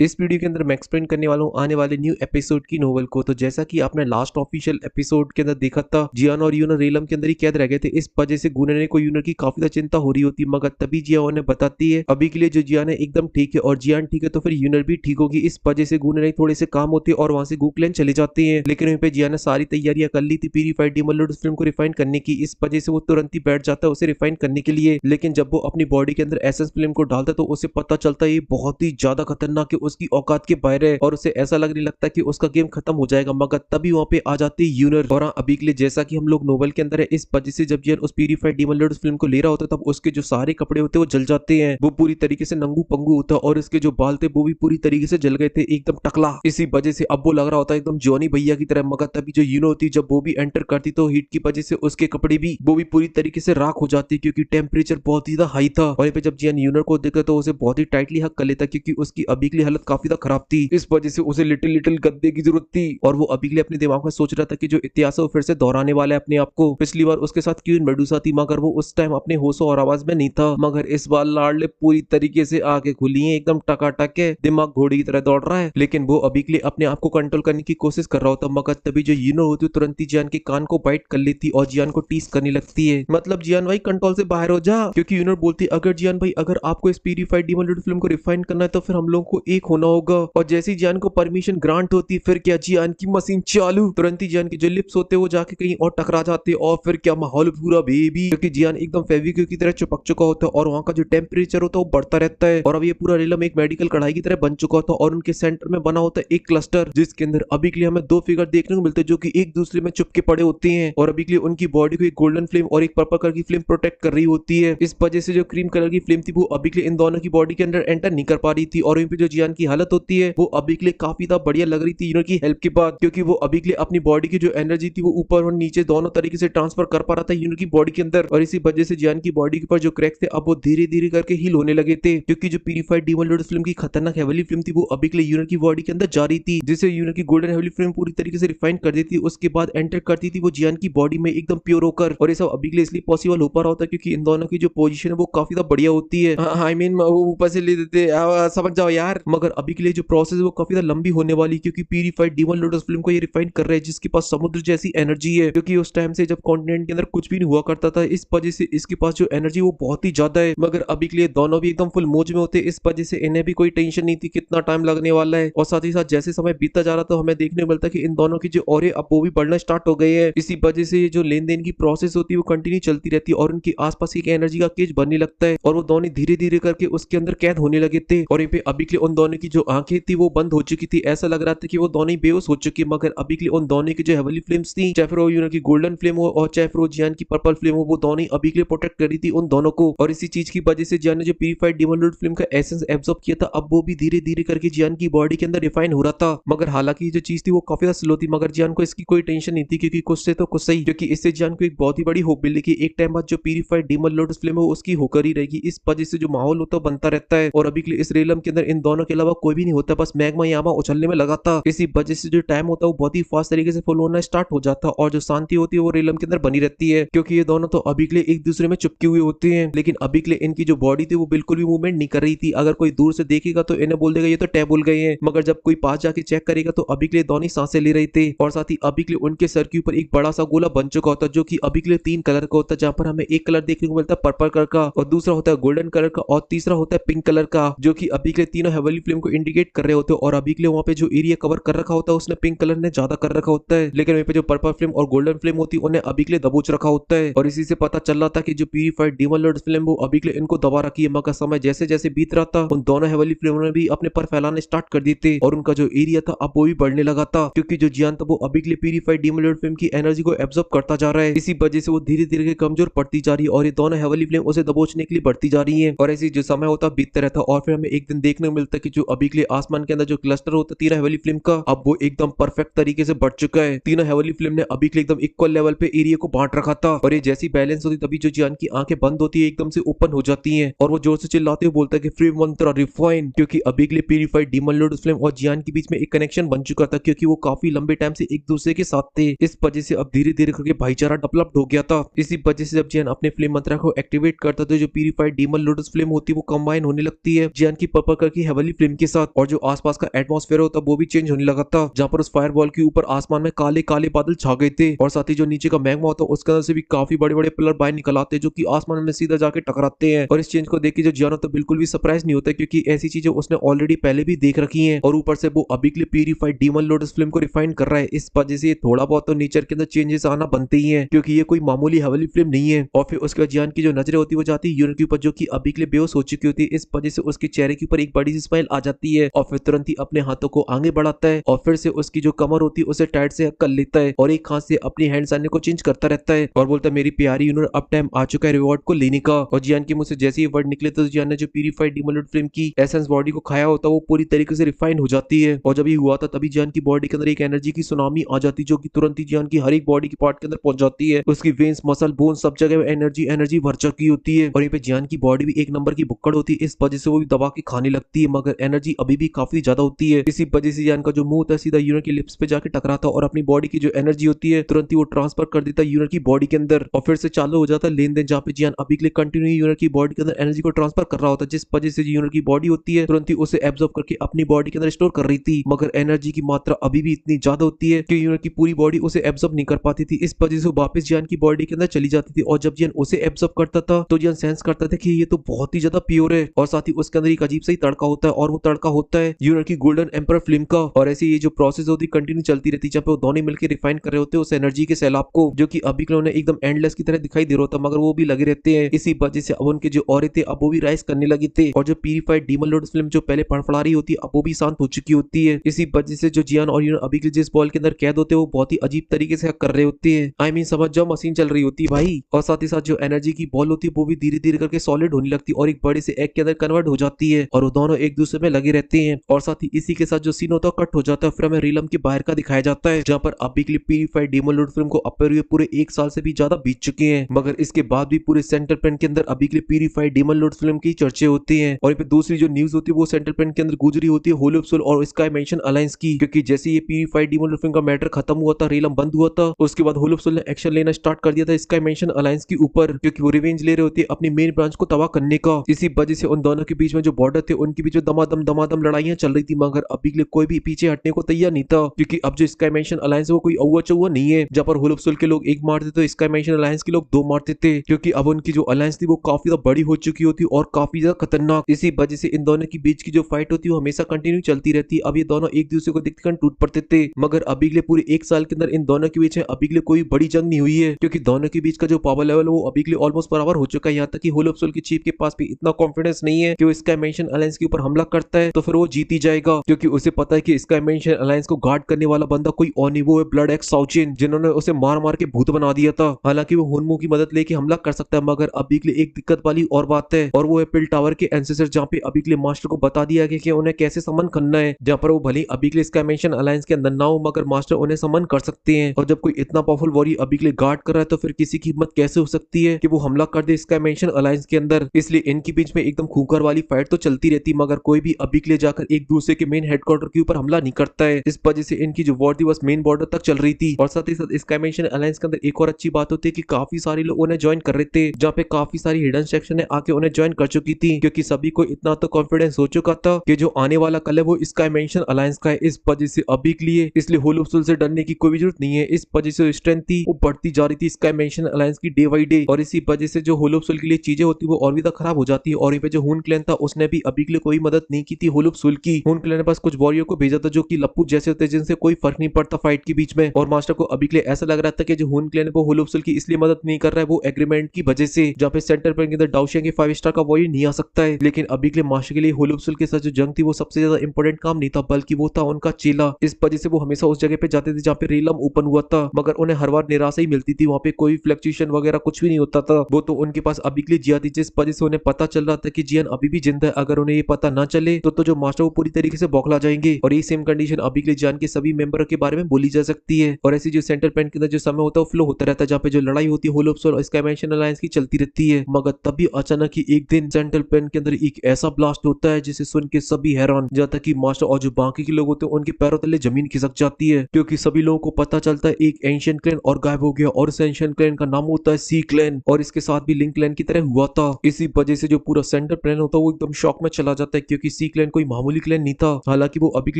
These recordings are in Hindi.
इस वीडियो के अंदर मैं एक्सप्लेन करने वाला हूँ आने वाले न्यू एपिसोड की नोवेल को। तो जैसा कि आपने लास्ट ऑफिशियल एपिसोड के अंदर देखा था, जियान और यूनर रेलम के अंदर ही कैद रह गए थे। इस वजह से गुनर को यूनर की काफी ज्यादा चिंता हो रही होती, मगर तभी जियान उन्हें बताती है अभी के लिए जो जियान है एकदम ठीक है और जियान ठीक है तो फिर यूनर भी ठीक होगी। इस वजह से गुनर थोड़े से काम होते और वहां से गुकलैंड चले जाते हैं। लेकिन वहीं पे जियान ने सारी तैयारियां कर ली थी प्यूरीफाइड डीमन लॉर्ड फिल्म को रिफाइन करने की। इस वजह से वो तुरंत ही बैठ जाता है उसे रिफाइन करने के लिए। लेकिन जब वो अपनी बॉडी के अंदर एसेंस फिल्म को डालता है तो उसे पता चलता है ये बहुत ही ज्यादा खतरनाक है, उसकी औकात के बाहर है और उसे ऐसा लगने लगता है कि उसका गेम खत्म हो जाएगा। मगर तभी वहां पे आ जाती है यूनर। और अभी के लिए जैसा कि हम लोग नोवेल के अंदर है, इस वजह से जब जियान उस प्यूरीफाइड डीमन लॉर्ड फिल्म को ले रहा होता है तब उसके जो सारे कपड़े होते हैं वो जल जाते हैं। वो पूरी तरीके से नंगू पंगू होता है और उसके जो बाल थे वो भी पूरी तरीके से जल गए थे, एकदम टकला। इसी वजह से अब वो लग रहा होता है एकदम जॉनी भैया की तरह। मगर तभी जो यूनो होती जब वो भी एंटर करती तो हीट की वजह से उसके कपड़े भी वो भी पूरी तरीके से राख हो जाती क्योंकि टेम्परेचर बहुत ही हाई था। और पे जब जियान यूनर को देखा तो उसे बहुत ही टाइटली हक कर लेता क्योंकि उसकी अभी के लिए हालत काफी ज्यादा खराब थी। इस वजह से उसे लिटिल लिटिल गद्दे की जरूरत थी और वो अभी के लिए अपने दिमाग में सोच रहा था कि जो इतिहास है वो फिर से दोहराने वाला है अपने आप को। पिछली बार उसके साथ क्वीन मेडुसा थी मगर वो उस टाइम अपने होशो और आवाज में नहीं था, मगर इस बार लाडले पूरी तरीके से आगे खुली है, एकदम टकाटक है, दिमाग घोड़ी की तरह दौड़ रहा है। लेकिन वो अभी के लिए अपने आप को कंट्रोल करने की कोशिश कर रहा होता, मगर तभी जो यूनो होती है तुरंत ही जियान के कान को बाइट कर लेती और जियान को टीस करने लगती है। मतलब जियान भाई कंट्रोल से बाहर हो जा, क्योंकि यूनो बोलती अगर जियान भाई अगर आपको इस प्यूरीफाइड डीमन लॉर्ड फिल्म को रिफाइन करना है तो फिर हम लोगों को एक होना होगा। और जैसे ही जियान को परमिशन ग्रांट होती फिर क्या जियान की मशीन चालू, तुरंत ही जियान के जो लिप्स होते वो जाके कहीं और टकरा जाते और फिर क्या माहौल पूरा बेबी, क्योंकि जियान एकदम फेविक्विक की तरह चिपक चुका होता है और वहां का जो टेम्परेचर होता है वो बढ़ता रहता है। और अब ये पूरा रेलम एक मेडिकल कढ़ाई की तरह बन चुका होता है और उनके सेंटर में बना होता है एक क्लस्टर, जिसके अंदर अभी के लिए हमें दो फिगर देखने को मिलते हैं जो कि एक दूसरे में चुपके पड़े होते हैं। और अभी के लिए उनकी बॉडी को एक गोल्डन फ्लेम और एक पर्पल कलर की फ्लेम प्रोटेक्ट कर रही होती है। इस वजह से जो क्रीम कलर की फ्लेम थी वो अभी के लिए इन दोनों की बॉडी के अंदर एंटर नहीं कर पा रही थी। और वहीं पे जो जियान की हालत होती है वो अभी के लिए काफी ज्यादा बढ़िया लग रही थी यूनो की हेल्प के बाद, क्योंकि वो अभी के लिए अपनी बॉडी की जो एनर्जी थी वो ऊपर और नीचे दोनों तरीके से ट्रांसफर कर पा रहा था यूनो की बॉडी के अंदर। और इसी वजह से जियान की बॉडी के ऊपर जो क्रैक्स थे अब वो धीरे धीरे करके हील होने लगे थे, क्योंकि जो प्यूरीफाइड डीमन लॉर्ड फिल्म की खतरनाक हेवली फिल्म थी वो अभी के लिए यूनो की बॉडी के अंदर जा रही थी, जिसे यूनो की गोल्डन हेवली फिल्म पूरी तरीके से रिफाइन कर देती, उसके बाद एंटर करती थी वो जियान की बॉडी में एकदम प्योर होकर। और ये सब अभी के लिए इसलिए पॉसिबल हो पा रहा होता है क्योंकि इन दोनों की जो पोजीशन है वो काफी ज्यादा बढ़िया होती है। आई मीन वो ऊपर से ले देते समझ जाओ यार। मगर अभी के लिए जो प्रोसेस है वो काफी ज्यादा लंबी होने वाली, क्योंकि प्यूरीफाइड डीमन लॉर्ड फिल्म को ये रिफाइन कर रहे हैं जिसके पास समुद्र जैसी एनर्जी है, क्योंकि उस टाइम से जब कॉन्टिनेंट के अंदर कुछ भी नहीं हुआ करता था, इस वजह से इसके पास जो एनर्जी वो बहुत ही ज्यादा है। मगर अभी के लिए दोनों भी एकदम फुल मौज में होते, इस वजह से इन्हें भी कोई टेंशन नहीं थी कितना टाइम लगने वाला है। और साथ ही साथ जैसे समय बीतता जा रहा तो हमें देखने को मिलता कि इन दोनों की जो और अब वो भी बढ़ना स्टार्ट हो गए हैं। इसी वजह से जो लेन देन की प्रोसेस होती है वो कंटिन्यू चलती रहती है और उनके आसपास एक एनर्जी का केज बनने लगता है और वो दोनों धीरे धीरे करके उसके अंदर कैद होने लगे थे। और यहाँ पे अभी के लिए उन दोनों की जो आंखें थी वो बंद हो चुकी थी, ऐसा लग रहा था कि वो दोनों ही बेहोश हो चुकी। मगर अभी के लिए उन दोनों की जो हेवली फ्लेम्स थी, चाहे फिर वो यूनो की गोल्डन फ्लेम हो और चाहे फिर वो जियान की पर्पल फ्लेम हो, वो दोनों ही अभी के लिए प्रोटेक्ट कर रही थी उन दोनों को। और इसी चीज की वजह से जियान ने जो प्यूरीफाइड डीमन लॉर्ड फिल्म का एसेंस एब्सॉर्ब किया था अब वो भी धीरे धीरे करके जियान की बॉडी के अंदर रिफाइन हो रहा था। मगर हालांकि जो चीज थी वो काफी ज्यादा स्लो थी, मगर जियान को इसकी कोई टेंशन नहीं थी क्योंकि कुछ से तो कुछ सही, क्योंकि इससे जियान को एक बहुत ही बड़ी होप मिली कि एक टाइम बाद जो प्यूरीफाइड डीमन लॉर्ड फिल्म है उसकी होकर ही रहेगी। इस वजह से जो माहौल होता है बनता रहता है और अभी के लिए इस रेलम के अंदर इन दोनों के अलावा कोई भी नहीं होता, बस मैग्मा यामा उछलने में लगा था। इसी वजह से जो टाइम होता है वो बहुत ही फास्ट तरीके से फॉलो होना स्टार्ट हो जाता है और जो शांति होती है वो रेलम के अंदर बनी रहती है, क्योंकि ये दोनों तो अभी के लिए एक दूसरे में चिपके हुए होते हैं। लेकिन अभी के लिए इनकी जो बॉडी थी वो बिल्कुल भी मूवमेंट नहीं कर रही थी। अगर कोई दूर से देखेगा तो इन्हें बोल देगा ये तो टेबल गए हैं, मगर जब कोई पास जाके चेक करेगा तो अभी के लिए दोनों सांसें ले रहे थे। और साथ ही अभी के लिए उनके सर के ऊपर एक बड़ा सा गोला बन चुका होता है जो कि अभी के लिए 3 कलर का होता है, जहां पर हमें एक कलर देखने को मिलता है पर्पल कलर का और दूसरा होता है गोल्डन कलर का और तीसरा होता है पिंक कलर का, जो कि अभी के लिए तीनों हेवली फ्लेम को इंडिकेट कर रहे होते हैं। और अभी के लिए वहां पे जो एरिया कवर कर रखा होता है उसने पिंक कलर ने ज्यादा कर रखा होता है, लेकिन वहीं पे जो पर्पल फ्लेम और गोल्डन फ्लेम होती है उन्हें अभी के लिए दबोच रखा होता है। और इसी से पता चल रहा था कि जो प्यूरीफाइड डीमन लॉर्ड फ्लेम वो अभी के लिए इनको दबा रखी है। मगर समय जैसे जैसे बीत रहा था उन दोनों हेवली फ्लेम ने भी अपने पर फैलाने स्टार्ट कर दिए थे और उनका जो एरिया था अब वो भी बढ़ने लगा था, क्योंकि जो जियान था वो अभी के लिए प्यूरीफाइड डीमन लॉर्ड फ्लेम की एनर्जी को एब्जॉर्ब करता जा रहा है। इसी वजह से वो धीरे धीरे कमजोर पड़ती जा रही है और ये दोनों हेवली फ्लेम उसे दबोचने के लिए बढ़ती जा रही है। और ऐसी जो समय होता बीतता रहता और फिर हमें एक दिन देखने को मिलता है कि जो अभी के लिए आसमान के अंदर जो क्लस्टर होता है तीनों हेवली फ्लेम का अब वो एकदम परफेक्ट तरीके से बढ़ चुका है। तीनों हेवली फ्लेम ने अभी के लिए एकदम इक्वल लेवल पे एरिया को बांट रखा था और ये जैसी बैलेंस होती तभी जो जियान की आंखें बंद होती है एकदम से ओपन हो जाती हैं और वो जोर से चिल्लाते हुए बोलता है कि फ्री मंत्रा रिफाइन, क्योंकि अभी के लिए प्यूरीफाइड डीमन लॉर्ड फ्लेम और जियान के बीच में एक कनेक्शन बन चुका था, क्योंकि वो काफी लंबे टाइम से एक दूसरे के साथ थे। इस वजह से अब धीरे धीरे करके भाईचारा डेवलप्ड हो गया था। इसी वजह से जब जियान अपने फ्लेम मंत्रा को एक्टिवेट करता तो जो प्यूरीफाइड डीमन लॉर्ड फ्लेम होती है वो कंबाइन होने लगती है जियान की पर्पल कलर की हेवली फ्लेम फ्लेम के साथ, और जो आसपास का एटमॉस्फेयर होता वो भी चेंज होने लगा था, जहाँ पर उस फायरवॉल के ऊपर आसमान में काले काले बादल छा गए थे, और साथ ही जो नीचे का मैग्मा होता है उसके अंदर से भी काफी बड़े बड़े पिलर बाहर निकल आते हैं जो कि आसमान में सीधा जाके टकराते हैं। और इस चेंज को देख के जो जियानो तो बिल्कुल भी सरप्राइज नहीं होता, क्योंकि ऐसी चीजें उसने ऑलरेडी पहले भी देख रखी है, और ऊपर से वो अभी के लिए प्यूरिफाइड डीमन लोटस फ्लेम को रिफाइन कर रहा है। इस वजह से थोड़ा बहुत तो नेचर के अंदर चेंजेस आना बनते ही है, क्योंकि ये कोई मामूली हवेली फ्लेम नहीं है। और फिर उसके बाद जियान की जो नजरें होती है वो जाती है यूनिट के ऊपर, जो कि अभी के लिए बेहोश हो चुकी होती है। इस वजह से उसके चेहरे के ऊपर एक बड़ी सी स्माइल आ जाती है, और फिर तुरंत ही अपने हाथों को आगे बढ़ाता है, और फिर से उसकी जो कमर होती है उसे टाइट से कर लेता है, और एक हाथ से अपनी हैंड साइड को चेंज करता रहता है, और बोलता है मेरी प्यारी यूनिट अब टाइम आ चुका है रिवॉर्ड को लेने का। और जियान के मुंह से जैसे ही वर्ड निकले तो जियान ने जो प्यूरिफाइड डीमन लोटस फ्लेम की एसेंस बॉडी को खाया होता है वो पूरी तरीके से रिफाइन हो जाती है। और जब ये हुआ था तभी जियान की बॉडी के अंदर एक एनर्जी की सुनामी आ जाती है, जो कि तुरंत ही जियान की हर एक बॉडी की पार्ट के अंदर पहुंच जाती है। उसकी वेन्स, मसल, बोन सब जगह में एनर्जी एनर्जी भर चुकी होती है, और यहाँ पे जियान की बॉडी भी एक नंबर की बुक्कड़ होती है। इस वजह से वो भी दबा के खाने लगती है, मगर एनर्जी अभी भी काफी ज्यादा होती है। इसी वजह से जियान का जो मुंह था सीधा यूनिट की लिप्स पे जाके टकराता और अपनी बॉडी की जो एनर्जी होती है तुरंत ही वो ट्रांसफर कर देता है यूनिट की बॉडी के अंदर, और फिर से चालू हो जाता है लेन देन, जहाँ पे जियान अभी के लिए कंटिन्यू यूनिट की बॉडी के अंदर एनर्जी को ट्रांसफर कर रहा होता है, जिस वजह से यूनिट की बॉडी होती है तुरंत ही उसे एब्जॉर्ब करके अपनी बॉडी के अंदर स्टोर कर रही थी। मगर एनर्जी की मात्रा अभी भी इतनी ज्यादा होती है कि यूनिट की पूरी बॉडी उसे एब्जॉर्ब नहीं कर पाती थी। इस वजह से वो वापस जियान की बॉडी के अंदर चली जाती थी, और जब जियान उसे एब्जॉर्ब करता था तो जियान सेंस करता था कि ये तो बहुत ही ज्यादा प्योर है, और साथ ही उसके अंदर एक अजीब सा ही तड़का होता है, और वो तड़का होता है यूनिट की गोल्डन एम्पर फ्लेम का। और ऐसे ये जो प्रोसेस होती कंटिन्यू चलती रहती, जब वो दोनों मिलकर रिफाइन कर रहे होते उस एनर्जी के सैलाब को, जो कि अभी के उन्हें एकदम एंडलेस की तरह दिखाई दे रहा होता, मगर वो भी लगे रहते हैं। इसी वजह से अब उनके जो औरे थे अब वो भी राइज करने लगे थे, और जो प्यूरिफाइड डीमन लोटस फ्लेम जो पहले फड़फड़ा रही होती है अब वो भी शांत हो चुकी होती है। इसी वजह से जो जियान और यूनिट अभी के जिस बॉल के अंदर कैद होते हैं वो बहुत ही अजीब तरीके से कर रहे होते हैं। आई मीन समझ जाओ मशीन चल रही होती है भाई। और साथ ही साथ जो एनर्जी की बॉल होती है वो भी धीरे धीरे करके सॉलिड होने लगती है और एक बड़े से एग के अंदर कन्वर्ट हो जाती है, और वो दोनों एक दूसरे में लगे रहते हैं। और साथ ही इसी के साथ जो सीन होता है कट हो जाता है, फिर हमें रीलम के बाहर का दिखाया जाता है, जहाँ पर अभी के लिए प्यूरिफाइड डीमन लोटस फ्लेम को अपने हुए पूरे 1 साल से भी ज्यादा बीत चुके हैं, मगर इसके बाद भी पूरे सेंट्रल प्लेन के अंदर अभी के लिए प्यूरिफाइड डीमन लोटस फ्लेम की चर्चे होती हैं। और पे दूसरी जो न्यूज होती है वो सेंट्रल प्लेन के अंदर गुजरी होती है होल ऑफ सोल और स्काई मेंशन अलायंस की, क्योंकि जैसे ये प्यूरिफाइड डीमन लोटस फ्लेम का मैटर खत्म हुआ था, रीलम बंद हुआ था, उसके बाद होल ऑफ सोल ने एक्शन लेना स्टार्ट कर दिया था स्काई मेंशन अलायंस के ऊपर, क्योंकि वो रिवेंज ले रहे होते अपनी मेन ब्रांच को तबाह करने का। इसी वजह से उन दोनों के बीच में जो बॉर्डर थे उनके बीच में दमादम लड़ाइयां चल रही थी, मगर अभी के लिए कोई भी पीछे हटने को तैयार नहीं था, क्योंकि अब जो स्काई मेंशन अलायंस है वो कोई औवा चौवा नहीं है। जब पर होल ऑफ सोल के लोग एक मारते तो स्काई मेंशन अलायंस के लोग 2 मारते थे, क्योंकि अब उनकी जो अलायंस थी वो काफी ज्यादा बड़ी हो चुकी होती और काफी ज्यादा खतरनाक। इसी वजह से इन दोनों के बीच की जो फाइट होती है वो हमेशा कंटिन्यू चलती रहती। अब ये दोनों एक दूसरे को देखकर टूट पड़ते थे, मगर अभी के लिए पूरे 1 साल के अंदर इन दोनों के बीच अभी के लिए कोई बड़ी जंग नहीं हुई है, क्योंकि दोनों के बीच का जो पावर लेवल वो अभी के लिए ऑलमोस्ट बराबर हो चुका है। यहाँ तक कि होल ऑफ सोल के चीफ के पास भी इतना कॉन्फिडेंस नहीं है कि वो स्काई मेंशन अलायंस के ऊपर हमला करता है तो फिर वो जीत ही जाएगा, क्योंकि उसे पता है कि स्काई मेंशन अलायंस को गार्ड करने वाला बंदा कोई और नहीं, वो है ब्लड एक्स साउचिन, जिन्होंने उसे मार मार के भूत बना दिया था। हालांकि वो हुनमू की मदद लेके हमला कर सकता है, मगर अभी के लिए एक दिक्कत वाली और बात है, और वो है पिल टावर के एंसेस्टर, जहाँ पे अभी के लिए मास्टर को बता दिया गया कि उन्हें कैसे समन करना है, जहाँ पर वो भले अभी के लिए स्काई मेंशन अलायंस के अंदर ना हो मगर मास्टर उन्हें समन कर सकते हैं। और जब कोई इतना पावरफुल वॉरियर अभी के लिए गार्ड कर रहा है तो फिर किसी की हिम्मत कैसे हो सकती है कि वो हमला कर दे स्काई मेंशन अलायंस के अंदर। इसलिए इनके बीच में एकदम खूंखार वाली फाइट तो चलती रहती, मगर कोई भी अभी के लिए जाकर एक दूसरे के मेन हेडक्वार्टर के ऊपर हमला नहीं करता है। इस वजह से इनकी जो वॉर थी बस मेन बॉर्डर तक चल रही थी। और साथ ही साथ स्काई मेंशन अलायंस के अंदर एक और अच्छी बात होती है कि काफी सारे लोग उन्हें ज्वाइन कर रहे थे, जहाँ पे काफी सारी हिडन सेक्शन है आके उन्हें ज्वाइन कर चुकी थी, क्योंकि सभी को इतना तो कॉन्फिडेंस हो चुका था कि जो आने वाला कल है वो स्काई मेंशन अलायंस का है। इस वजह से अभी के लिए इसलिए होल ऑफ सोल से डरने की कोई भी जरूरत नहीं है। इस वजह से स्ट्रेंथ थी वो बढ़ती जा रही थी स्काई मेंशन अलायंस की डे बाई डे, और इसी वजह से जो होल ऑफ सोल के लिए चीजें होती वो और भी ज्यादा खराब हो जाती है। और यहाँ पे जो हुन क्लैन था उसने भी अभी के लिए कोई मदद नहीं की थी होल ऑफ सोल की। हुन क्लैन ने बस कुछ वॉरियर को भेजा था जो कि लप्पू जैसे होते जिनसे कोई फर्क नहीं पड़ता फाइट के बीच में, और मास्टर को अभी के लिए ऐसा लग रहा था कि जो हुन क्लैन वो होल ऑफ सोल की इसलिए मदद नहीं कर रहा है वो एग्रीमेंट की वजह से, जहाँ पे सेंटर पर के अंदर डाउशियांग के 5 स्टार का वॉरियर नहीं आ सकता है। लेकिन अभी के लिए मास्टर के लिए होल ऑफ सोल के साथ जो जंग थी वो सबसे ज्यादा इंपॉर्टेंट काम नहीं था, बल्कि वो था उनका चेला। इस वजह से वो हमेशा उस जगह पे जाते थे जहाँ पे रीलम ओपन हुआ था, मगर उन्हें हर बार निराशा ही मिलती थी, वहाँ पे कोई फ्लक्चुएशन वगैरह कुछ भी नहीं होता था। वो तो उनके पास अभी के लिए जिया थी, जिस वजह से उन्हें पता चल रहा था कि जियान अभी भी जिंदा है। अगर उन्हें ये पता ना चले तो जो मास्टर वो पूरी तरीके से बौखला जाएंगे, और ये सेम कंडीशन अभी के लिए जियान के सभी मेंबरों के बारे में बोली जा सकती है। और ऐसी जो सेंट्रल प्लेन के अंदर जो समय होता है वो फ्लो होता रहता है, जहाँ पे जो लड़ाई होती है होल ऑफ सोल और स्काई मेंशन अलायंस की चलती रहती है। मगर तभी अचानक ही एक दिन सेंट्रल प्लेन के अंदर एक ऐसा ब्लास्ट होता है जिसे सुन के सभी हैरान, जहाँ तक कि मास्टर और जो बाकी के लोग होते हैं उनके पैरों तले जमीन खिसक जाती है, क्योंकि सभी लोगों को पता चलता है एक एंशिएंट क्लैन और गायब हो गया, और इस एंशिएंट क्लैन का नाम होता है सी क्लैन, और इसके साथ भी लिंक क्लैन की तरह हुआ था। इसी वजह से जो पूरा सेंट्रल प्लेन होता है वो एकदम शॉक में चला जाता है, क्योंकि सी क्लैन कोई मामूली क्लैन नहीं था। हालांकि वो अभी के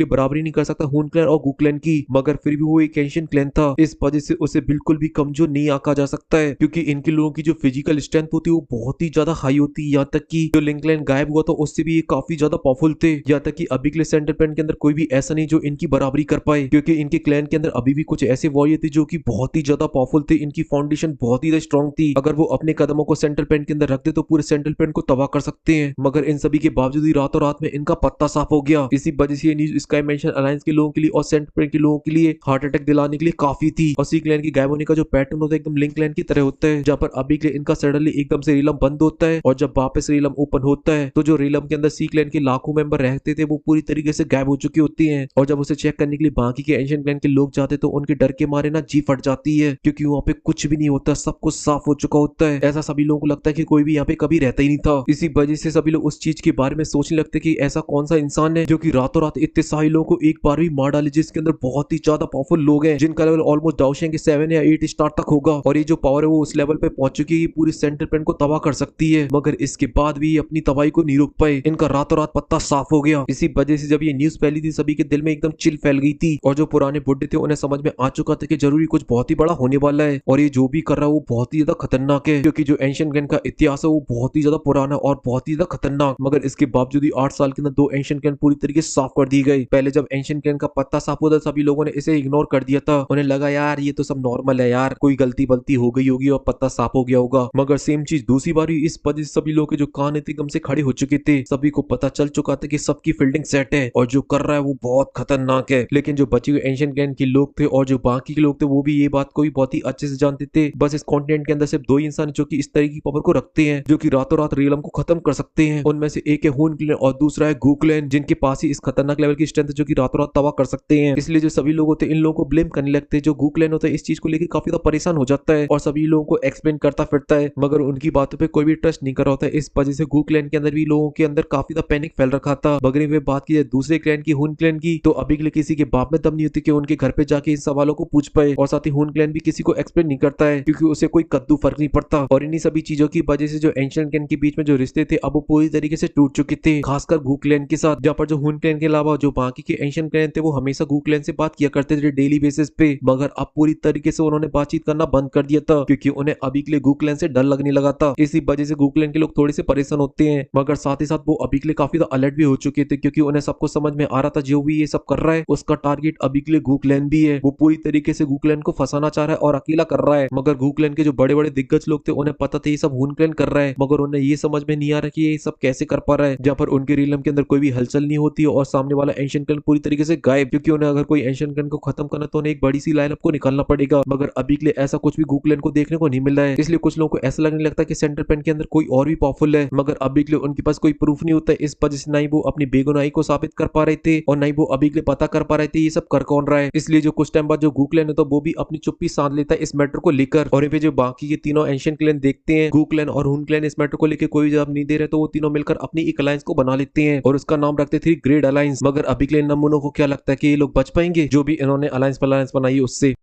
लिए बराबरी नहीं कर सकता हून क्लैन और गू क्लैन की, मगर फिर भी वो एक एंशिएंट क्लैन था। इस वजह से उसे बिल्कुल भी कमजोर नहीं आका जा सकता है, क्योंकि इनके लोगों की जो फिजिकल स्ट्रेंथ होती है वो बहुत ही ज्यादा हाई होती है। यहाँ तक कि जो लिंक क्लैन गायब हुआ था उससे भी ये काफी ज्यादा पावरफुल थे। यहाँ तक कि अभी के लिए सेंट्रल प्लैनेट के अंदर कोई भी ऐसा नहीं जो इनकी बराबरी कर पाए, क्योंकि इनके क्लैन के अंदर अभी भी कुछ ऐसे वॉरियर थे जो कि बहुत ही ज्यादा पावरफुल थे। इनकी फाउंडेशन बहुत ही ज्यादा स्ट्रॉन्ग थी। अगर वो अपने कदमों को सेंट्रल प्लैनेट के अंदर रख दे तो पूरे सेंट्रल प्लैनेट को तबाह कर सकते हैं, मगर इन सभी के बावजूद ही रातों रात में इनका पत्ता साफ हो गया। इसी वजह से ये न्यूज स्काई मेंशन अलायंस के लोगों के लिए और सेंट्रल प्लैनेट के लोगों के लिए हार्ट अटैक दिलाने के लिए काफी थी। और सी क्लैन की गायब होने का जो पैटर्न होता है एकदम लिंक क्लैन की तरह होता है, जहाँ पर अभी के लिए इनका सडनली एकदम से रीलम बंद होता है और जब वापस रीलम ओपन होता है तो जो रीलम के अंदर सी क्लैन के लाखों मेंबर रहते थे वो पूरी तरीके से गायब हो चुकी होती हैं। और जब उसे चेक करने के लिए बाकी के एंशिएंट क्लैन के लोग जाते तो उनके डर के मारे ना जी फट जाती है, क्योंकि वहाँ पे कुछ भी नहीं होता, सब कुछ साफ हो चुका होता है। ऐसा सभी लोगों को लगता है कि कोई भी यहाँ पे कभी रहता ही नहीं था। इसी वजह से सभी लोग उस चीज के बारे में सोचने लगते कि ऐसा कौन सा इंसान है जो कि रातों रात इतने सारे लोगों को एक बार भी मार डाले, जिसके अंदर बहुत ही ज्यादा पावरफुल लोग हैं, जिनका लेवल ऑलमोस्ट दाउशें के 7 या 8 स्टार तक होगा। और ये जो पावर है वो उस लेवल पे पहुंच चुकी है पूरी सेंट्रल प्लैनेट को तबाह कर सकती है, मगर इसके बाद भी अपनी तबाही को नहीं रोक पाए। इनका रातों रात पत्ता साफ हो गया। इसी वजह से जब ये न्यूज फैली थी सभी के दिल में एकदम चिल फैल गई थी, और जो पुराने बुड्ढे थे उन्हें समझ में आ चुका था कि जरूरी कुछ बहुत ही बड़ा होने वाला है, और ये जो भी कर रहा है वो बहुत ही ज्यादा खतरनाक है, क्योंकि जो एंशिएंट क्लैन का इतिहास है वो बहुत ही ज्यादा पुराना और बहुत ही ज्यादा खतरनाक। मगर इसके बावजूद ही 8 साल के अंदर 2 एंशिएंट क्लैन पूरी तरीके से साफ कर दी गई। पहले जब एंशिएंट क्लैन का पत्ता साफ होता सभी लोगों ने इसे इग्नोर कर दिया था, उन्हें लगा यार ये तो सब नॉर्मल है यार, कोई गलती बलती हो गई होगी और पत्ता साफ हो गया होगा। मगर सेम चीज दूसरी बार हुई। इस वजह से सभी लोग के जो कान एकदम से खड़े हो चुके थे, सभी को पता चल चुका था कि सबकी फील्डिंग सेट है और जो कर रहा है वो बहुत खतरनाक है। लेकिन जो बचे हुए एंशिएंट क्लैन के लोग थे और जो बाकी के लोग थे वो भी ये बात को भी बहुत ही अच्छे से जानते थे। बस इस कॉन्टिनेंट के अंदर सिर्फ 2 इंसान जो कि इस तरह की पावर को रखते हैं, जो कि रातों रात रीलम को खत्म कर सकते हैं। उनमें से एक है हून क्लैन और दूसरा है गू क्लैन, जिनके पास ही इस खतरनाक लेवल की स्ट्रेंथ जो कि रातों रात तबाह कर सकते हैं। इसलिए जो सभी लोग होते हैं इन लोगों को ब्लेम करने लगते हैं। जो गू क्लैन होता है इस चीज को लेकर काफी ज्यादा परेशान हो जाता है और सभी लोगों को एक्सप्लेन करता फिरता है, मगर उनकी बातों पे कोई भी ट्रस्ट नहीं कर रहा होता है। इस वजह से गू क्लैन के अंदर भी लोगों के अंदर काफी ज्यादा पैनिक फैल रखा था। मगर वे बात की जाए दूसरे क्लैन की हून क्लैन की, तो अभी के लिए किसी के बाप में दम नहीं होती कि उनके घर पे जाके इन सवालों को पूछ पाए। और साथ ही हून क्लैन भी किसी को एक्सप्लेन नहीं करता है, क्योंकि उसे कोई कद्दू फर्क नहीं पड़ता। और इन्हीं सभी चीजों की वजह से जो एंशिएंट क्लैन के बीच में जो रिश्ते थे अब वो पूरी तरीके से टूट चुके थे, खासकर गू क्लैन के साथ। जहाँ पर जो हून क्लैन के अलावा जो बाकी के एंशिएंट क्लैन थे वो हमेशा गू क्लैन से बात किया करते थे डेली बेसिस पे, मगर अब पूरी तरीके से उन्होंने बातचीत करना बंद कर दिया था, क्योंकि उन्हें अभी के लिए गू क्लैन से डर लगने लगा था। इसी वजह से गू क्लैन के लोग थोड़े से परेशान होते हैं, मगर साथ ही साथ वो अभी के लिए काफी अलर्ट भी हो चुके थे, क्योंकि उन्हें सबको समझ में आ रहा था जो भी ये सब कर रहा है उसका टारगेट अभी के लिए गू क्लैन भी है। वो पूरी तरीके से गू क्लैन को फंसाना चाह रहा है और अकेला कर रहा है। मगर गू क्लैन के जो बड़े बड़े दिग्गज लोग थे उन्हें पता था ये सब हून क्लैन कर रहा है, मगर उन्हें ये समझ में नहीं आ रहा कि ये सब कैसे कर पा रहा है। जहाँ पर उनके रीलम के अंदर कोई भी हलचल नहीं होती और सामने वाला एंशिएंट क्लैन पूरी तरीके से गायब, क्योंकि उन्हें अगर कोई एंशिएंट क्लैन को खत्म करना तो उन्हें एक बड़ी सी लाइनअप को निकालना पड़ेगा। मगर अभी के लिए ऐसा कुछ भी गू क्लैन को देखने को नहीं मिल रहा है, इसलिए कुछ लोगों को ऐसा लगने लगता है कि सेंट्रल प्लैनेट के अंदर कोई और भी पावरफुल है, मगर अभी के लिए उनके पास कोई प्रूफ नहीं होता है। इस वजह से ना ही वो अपनी बेगुनाही को साबित कर पा रहे थे और ना ही वो अभी के लिए पता कर पा रहे थे ये सब कर कौन रहा है। इसलिए जो कुछ टाइम बाद जो गू क्लैन है तो वो भी अपनी चुप्पी साध लेता है इस मैटर को लेकर। और जो बाकी के तीनों एंशिएंट क्लैन देखते हैं गू क्लैन और हून क्लैन इस मैटर को लेकर कोई जवाब नहीं दे रहे, तो वो तीनों मिलकर अपनी एक अलायंस को बना लेते हैं और उसका नाम रखते थे ग्रेट अलायंस। मगर अभी के लिए नमूनों को क्या लगता है कि ये लोग बच पाएंगे जो भी इन्होंने अलायंस बनाई उससे?